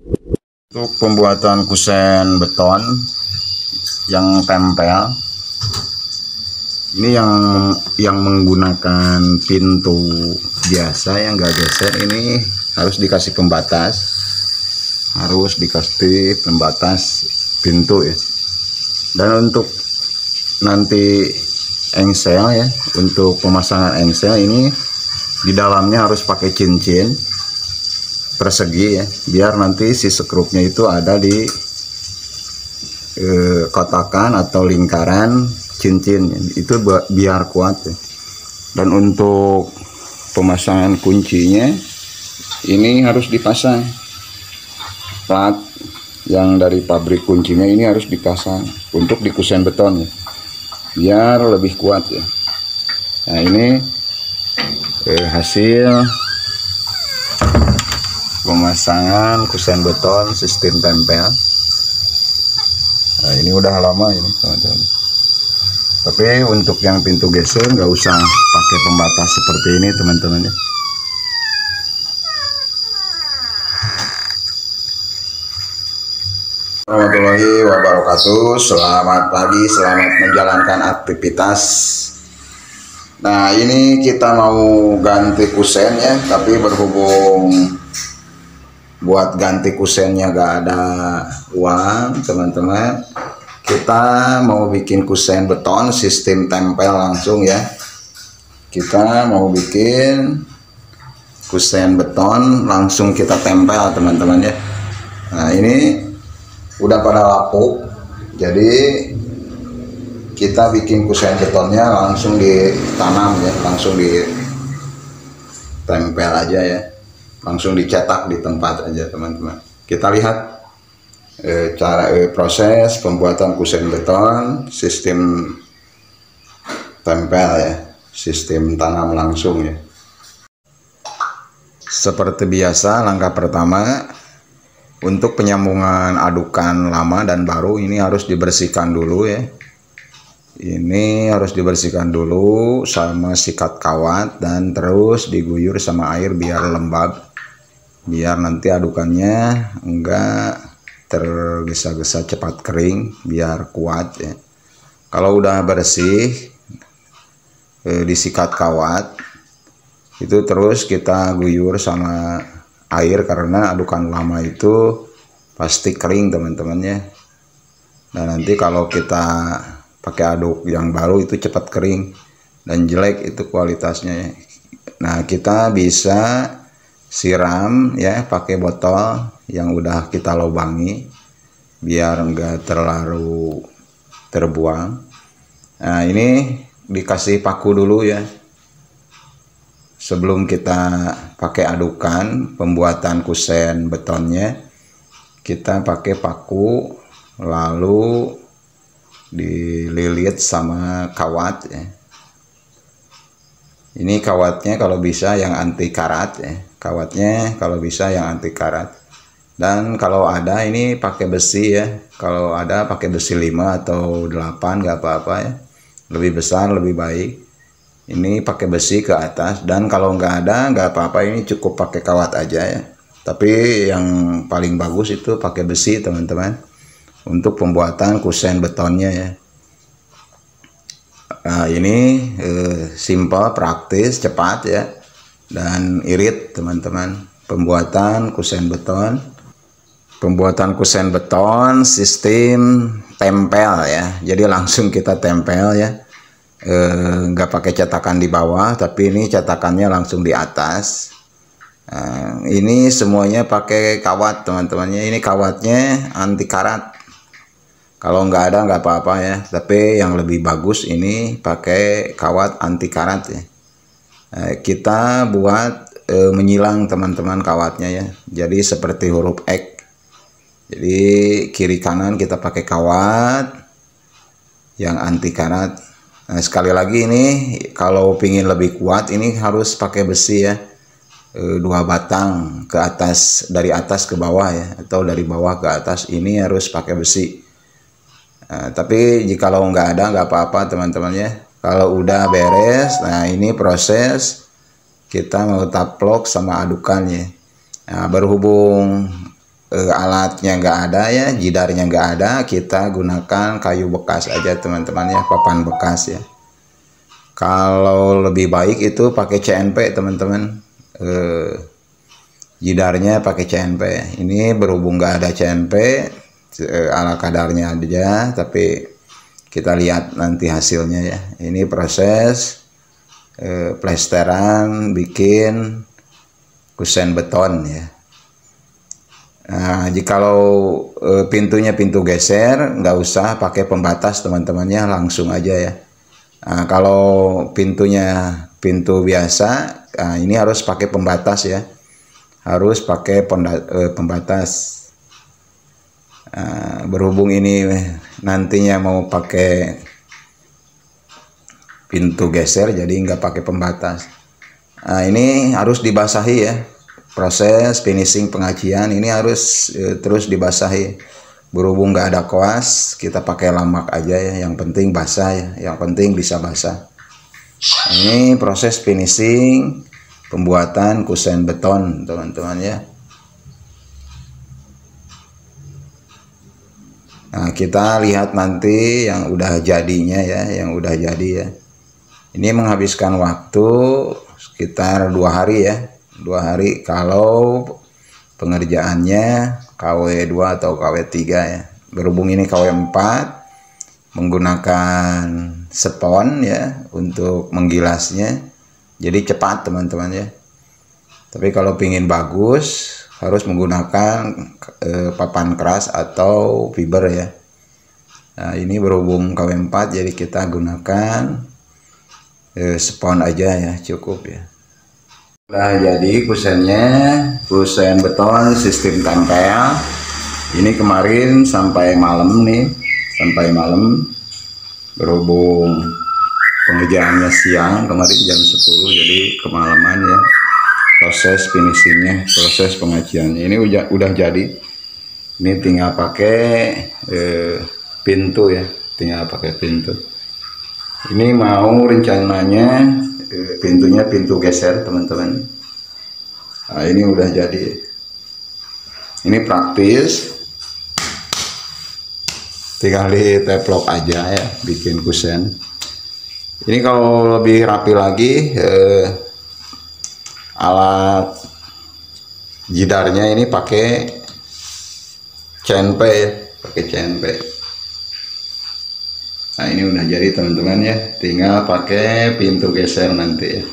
Untuk pembuatan kusen beton yang tempel, ini yang menggunakan pintu biasa yang gak geser, ini harus dikasih pembatas, pintu ya. Dan untuk nanti engsel ya, untuk pemasangan engsel ini di dalamnya harus pakai cincin persegi ya, biar nanti si sekrupnya itu ada di kotakan atau lingkaran cincin itu biar kuat ya. Dan untuk pemasangan kuncinya ini harus dipasang plat yang dari pabrik kuncinya, ini harus dipasang untuk di kusen beton ya, biar lebih kuat ya. Nah, ini hasil pemasangan kusen beton sistem tempel. Nah, ini udah lama ini teman-teman. Tapi untuk yang pintu geser nggak usah pakai pembatas seperti ini teman-teman ya. Warahmatullahi wabarakatuh. Selamat pagi, selamat menjalankan aktivitas. Nah, ini kita mau ganti kusen ya, tapi berhubung buat ganti kusennya gak ada uang teman-teman, kita mau bikin kusen beton sistem tempel langsung ya. Kita mau bikin kusen beton langsung kita tempel teman-teman ya. Nah, ini udah pada lapuk, jadi kita bikin kusen betonnya langsung ditanam ya, langsung ditempel aja ya, langsung dicetak di tempat aja teman-teman. Kita lihat proses pembuatan kusen beton sistem tempel ya, sistem tanam langsung ya. Seperti biasa, langkah pertama untuk penyambungan adukan lama dan baru ini harus dibersihkan dulu ya. Ini harus dibersihkan dulu sama sikat kawat dan terus diguyur sama air biar lembab, biar nanti adukannya enggak tergesa-gesa, cepat kering, biar kuat ya. Kalau udah bersih disikat kawat itu terus kita guyur sama air karena adukan lama itu pasti kering teman-teman ya. Nah, nanti kalau kita pakai aduk yang baru itu cepat kering dan jelek itu kualitasnya ya. Nah, kita bisa siram ya pakai botol yang udah kita lubangi biar enggak terlalu terbuang. Nah, ini dikasih paku dulu ya sebelum kita pakai adukan pembuatan kusen betonnya. Kita pakai paku lalu dililit sama kawat ya. Ini kawatnya kalau bisa yang anti karat ya, kawatnya kalau bisa yang anti karat. Dan kalau ada ini pakai besi ya, kalau ada pakai besi 5 atau 8 nggak apa-apa ya, lebih besar lebih baik. Ini pakai besi ke atas, dan kalau nggak ada nggak apa-apa, ini cukup pakai kawat aja ya. Tapi yang paling bagus itu pakai besi teman-teman untuk pembuatan kusen betonnya ya. Nah, ini simple, praktis, cepat ya, dan irit teman-teman. Pembuatan kusen beton sistem tempel ya, jadi langsung kita tempel ya, nggak pakai cetakan di bawah, tapi ini cetakannya langsung di atas. Nah, ini semuanya pakai kawat teman-temannya. Ini kawatnya anti karat. Kalau nggak ada nggak apa-apa ya, tapi yang lebih bagus ini pakai kawat anti karat ya. Kita buat menyilang teman-teman kawatnya ya, jadi seperti huruf X. Jadi kiri kanan kita pakai kawat yang anti karat. Nah, sekali lagi ini kalau pingin lebih kuat ini harus pakai besi ya, 2 batang ke atas, dari atas ke bawah ya, atau dari bawah ke atas, ini harus pakai besi. Nah, tapi jikalau nggak ada nggak apa-apa teman-teman ya. Kalau udah beres, nah ini proses kita mau taplok sama adukannya. Nah, berhubung alatnya nggak ada ya, jidarnya nggak ada, kita gunakan kayu bekas aja teman-teman ya, papan bekas ya. Kalau lebih baik itu pakai CNP teman-teman, jidarnya pakai CNP. Ini berhubung nggak ada CNP, ala kadarnya aja, tapi kita lihat nanti hasilnya ya. Ini proses plesteran bikin kusen beton ya. Nah, jikalau pintunya pintu geser, nggak usah pakai pembatas teman-temannya, langsung aja ya. Nah, kalau pintunya pintu biasa, nah ini harus pakai pembatas ya, harus pakai pembatas. Nah, berhubung ini nantinya mau pakai pintu geser, jadi nggak pakai pembatas. Nah, ini harus dibasahi ya. Proses finishing pengajian ini harus terus dibasahi. Berhubung nggak ada kuas, kita pakai lamak aja ya. Yang penting basah ya. Yang penting bisa basah. Ini proses finishing pembuatan kusen beton teman-teman ya. Nah, kita lihat nanti yang udah jadinya ya, yang udah jadi ya. Ini menghabiskan waktu sekitar 2 hari ya. 2 hari kalau pengerjaannya KW2 atau KW3 ya. Berhubung ini KW4, menggunakan spons ya untuk menggilasnya, jadi cepat teman-teman ya. Tapi kalau pingin bagus harus menggunakan papan keras atau fiber ya. Nah, ini berhubung KW4, jadi kita gunakan spons aja ya, cukup ya. Nah, jadi kusennya, kusen beton sistem tempel. Ini kemarin sampai malam nih, sampai malam. Berhubung pengerjaannya siang, kemarin jam 10, jadi kemalaman ya. Proses finishingnya, proses pengajiannya ini udah jadi. Ini tinggal pakai pintu ya, tinggal pakai pintu. Ini mau rencananya pintunya pintu geser teman-teman. Nah, ini udah jadi. Ini praktis, tinggal di teplok aja ya, bikin kusen. Ini kalau lebih rapi lagi, alat jidarnya ini pakai CNP ya, pakai CNP. Nah, ini udah jadi teman-teman ya, tinggal pakai pintu geser nanti ya.